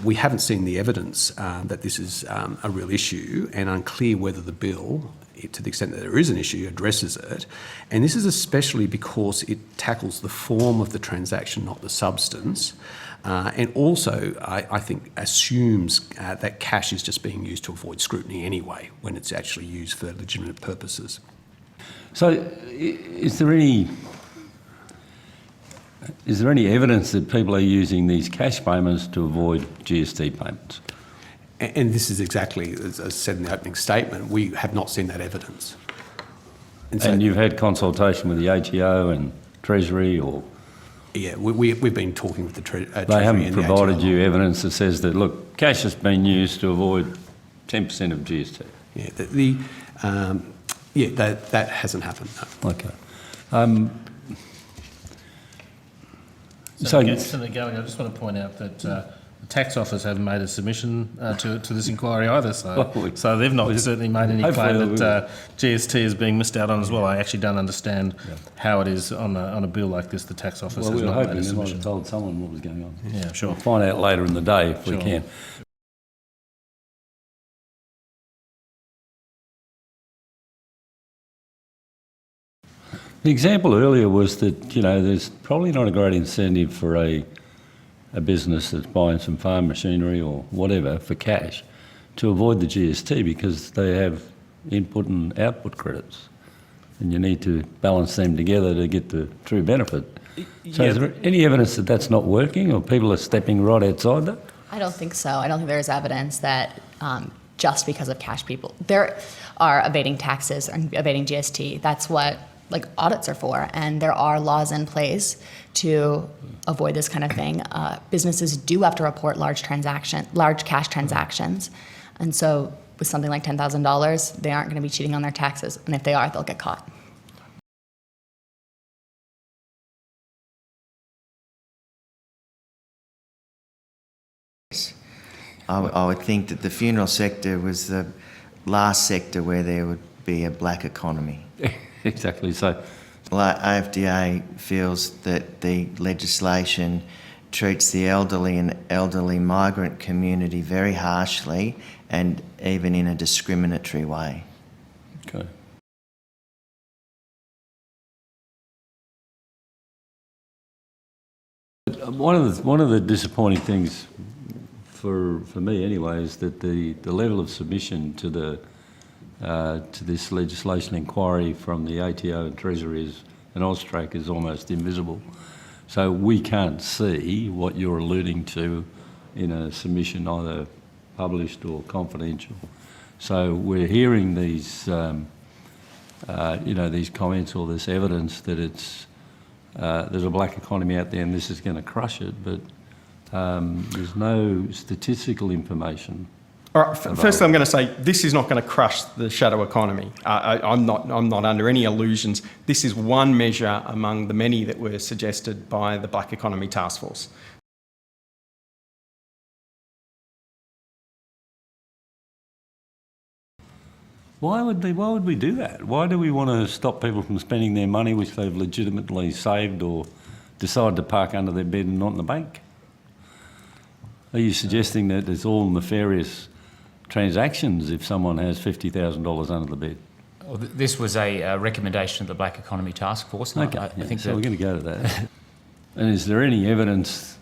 We haven't seen the evidence that this is a real issue, and unclear whether the bill, to the extent that there is an issue, addresses it. And this is especially because it tackles the form of the transaction, not the substance. And also, I think, assumes that cash is just being used to avoid scrutiny anyway, when it's actually used for legitimate purposes. So, is there any evidence that people are using these cash payments to avoid GST payments? And this is exactly, as I said in the opening statement, we have not seen that evidence. And you've had consultation with the ATO and Treasury, or? Yeah, we've been talking with the Treasury. They haven't provided you evidence that says that, look, cash has been used to avoid 10% of GST? Yeah, that hasn't happened, no. Okay. So against the going, I just want to point out that the Tax Office haven't made a submission to this inquiry either, so they've not certainly made any claim that GST is being missed out on as well. I actually don't understand how it is on a bill like this the Tax Office has not made a submission. Well, we were hoping they might have told someone what was going on. Yeah, sure. We'll find out later in the day if we can. The example earlier was that, you know, there's probably not a great incentive for a business that's buying some farm machinery or whatever for cash to avoid the GST because they have input and output credits, and you need to balance them together to get the true benefit. So is there any evidence that that's not working, or people are stepping right outside that? I don't think so. I don't think there's evidence that just because of cash people, there are evading taxes and evading GST. That's what audits are for, and there are laws in place to avoid this kind of thing. Businesses do have to report large cash transactions, and so with something like $10,000, they aren't going to be cheating on their taxes, and if they are, they'll get caught. I would think that the funeral sector was the last sector where there would be a black economy. Exactly so. Well, AFDA feels that the legislation treats the elderly and elderly migrant community very harshly and even in a discriminatory way. Okay. One of the disappointing things for me anyway is that the level of submission to this legislation inquiry from the ATO and Treasury and AUSTRAC is almost invisible. So we can't see what you're alluding to in a submission, either published or confidential. So we're hearing these, these comments or this evidence that there's a black economy out there and this is going to crush it, but there's no statistical information. All right, firstly, I'm going to say this is not going to crush the shadow economy. I'm not under any illusions. This is one measure among the many that were suggested by the Black Economy Task Force. Why would we do that? Why do we want to stop people from spending their money which they've legitimately saved or decide to park under their bed and not in the bank? Are you suggesting that it's all nefarious transactions if someone has $50,000 under the bed? Well, this was a recommendation of the Black Economy Task Force. Okay, I think so. We're going to go to that. And is there any evidence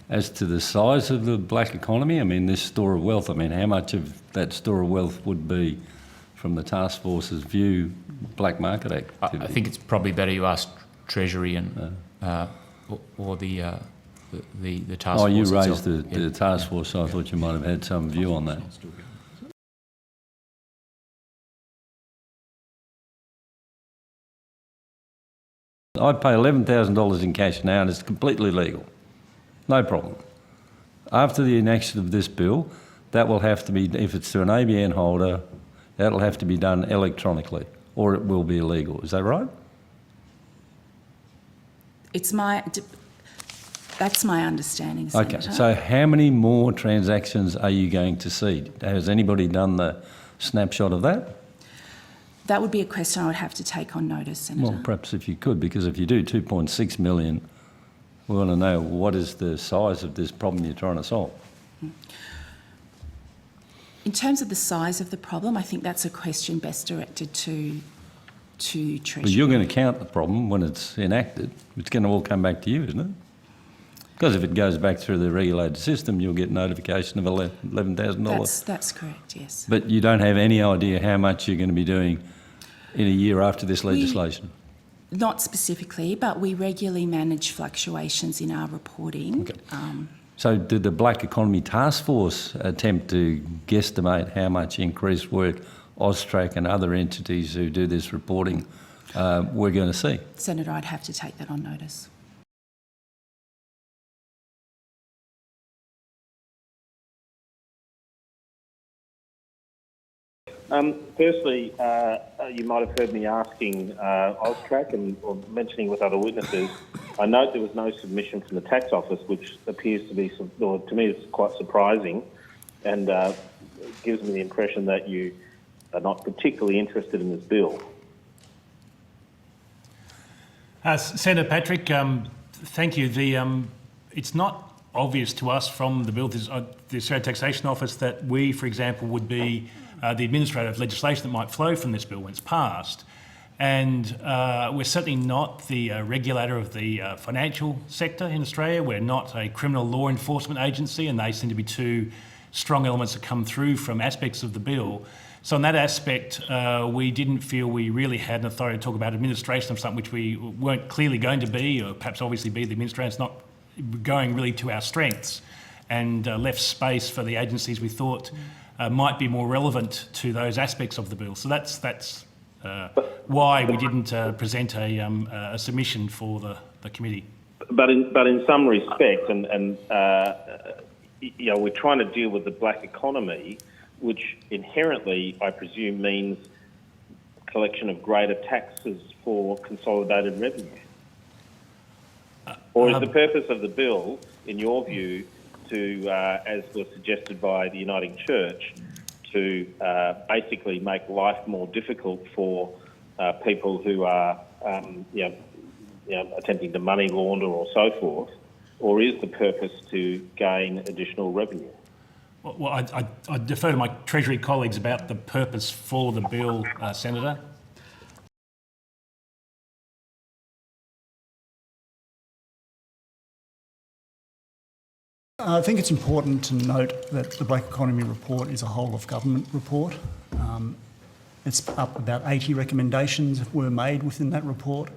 as to the size of the black economy? I mean, this store of wealth, how much of that store of wealth would be, from the task force's view, black market activity? I think it's probably better you ask Treasury and or the task force. Oh, you raised itself. the task force, so I thought you might have had some view on that. I'd pay $11,000 in cash now and it's completely legal. No problem. After the enactment of this bill, that will have to be, if it's to an ABN holder, that'll have to be done electronically or it will be illegal. Is that right? That's my understanding, Senator. Okay, so how many more transactions are you going to see? Has anybody done the snapshot of that? That would be a question I would have to take on notice, Senator. Well, perhaps if you could, because if you do 2.6 million We want to know what is the size of this problem you're trying to solve. In terms of the size of the problem, I think that's a question best directed to Treasury. But you're going to count the problem when it's enacted. It's going to all come back to you, isn't it? Because if it goes back through the regulated system, you'll get notification of $11,000. That's correct, yes. But you don't have any idea how much you're going to be doing in a year after this legislation? Not specifically, but we regularly manage fluctuations in our reporting. Okay. So did the Black Economy Task Force attempt to guesstimate how much increased work AUSTRAC and other entities who do this reporting we're going to see? Senator, I'd have to take that on notice. Firstly, you might have heard me asking AUSTRAC or mentioning with other witnesses. I note there was no submission from the Tax Office, which appears to be, or to me, it's quite surprising, and gives me the impression that you are not particularly interested in this bill. Senator Patrick, thank you. It's not obvious to us from the bill, the Australian Taxation Office, that we, for example, would be the administrative legislation that might flow from this bill when it's passed. And we're certainly not the regulator of the financial sector in Australia. We're not a criminal law enforcement agency, and they seem to be two strong elements that come through from aspects of the bill. So in that aspect, we didn't feel we really had an authority to talk about administration of something which we weren't clearly going to be, or perhaps obviously be the administrator. It's not going really to our strengths, and left space for the agencies we thought might be more relevant to those aspects of the bill. So that's why we didn't present a submission for the committee. But in some respect, and you know, we're trying to deal with the black economy, which inherently, I presume, means collection of greater taxes for consolidated revenue. Or is the purpose of the bill, in your view, to, as was suggested by the Uniting Church, to basically make life more difficult for people who are attempting to money launder or so forth, or is the purpose to gain additional revenue? Well, I defer to my Treasury colleagues about the purpose for the bill, Senator. I think it's important to note that the Black Economy Report is a whole-of-government report. It's up about 80 recommendations were made within that report,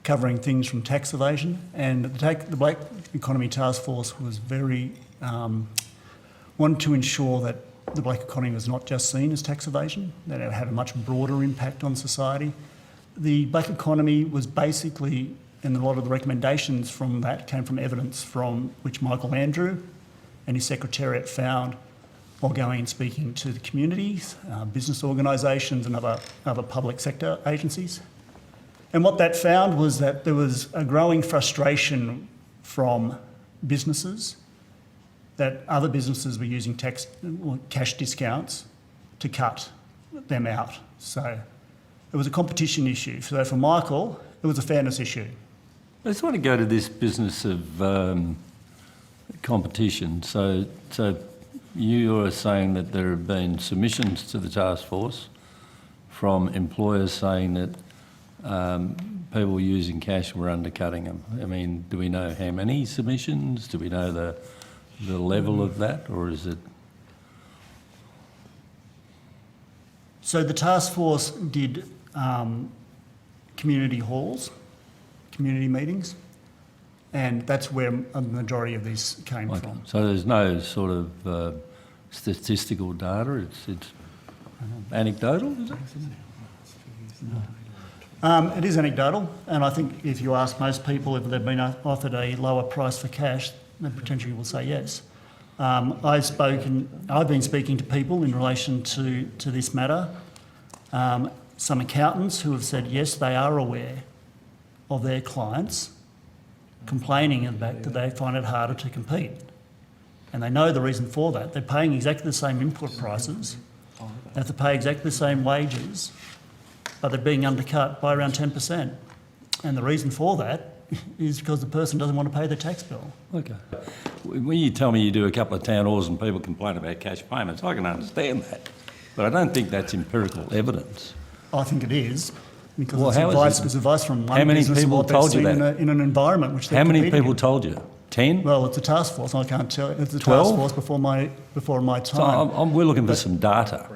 covering things from tax evasion. And the Black Economy Task Force was very wanted to ensure that the black economy was not just seen as tax evasion, that it had a much broader impact on society. The black economy was basically, and a lot of the recommendations from that came from evidence from which Michael Andrew and his secretariat found while going and speaking to the communities, business organisations and other public sector agencies. And what that found was that there was a growing frustration from businesses that other businesses were using tax or cash discounts to cut them out. So it was a competition issue. So for Michael, it was a fairness issue. I just want to go to this business of competition. So you are saying that there have been submissions to the task force from employers saying that people using cash were undercutting them. I mean, do we know how many submissions? Do we know the level of that, or is it? So the task force did community halls, community meetings, and that's where a majority of these came from. So there's no sort of statistical data, it's anecdotal, is it? It is anecdotal, and I think if you ask most people if they've been offered a lower price for cash, they potentially will say yes. I've been speaking to people in relation to this matter. Some accountants who have said yes, they are aware of their clients complaining about that they find it harder to compete. And they know the reason for that. They're paying exactly the same input prices, they have to pay exactly the same wages, but they're being undercut by around 10%. And the reason for that is because the person doesn't want to pay the tax bill. Okay. When you tell me you do a couple of town halls and people complain about cash payments, I can understand that. But I don't think that's empirical evidence. I think it is, because Well, how is it? it's advice from How one many business people what they've told you seen that? in an environment which they're How many competing people in. told you? 10? Well, it's a task force. I can't tell. It's a 12? task force before my So time. we're looking for some data.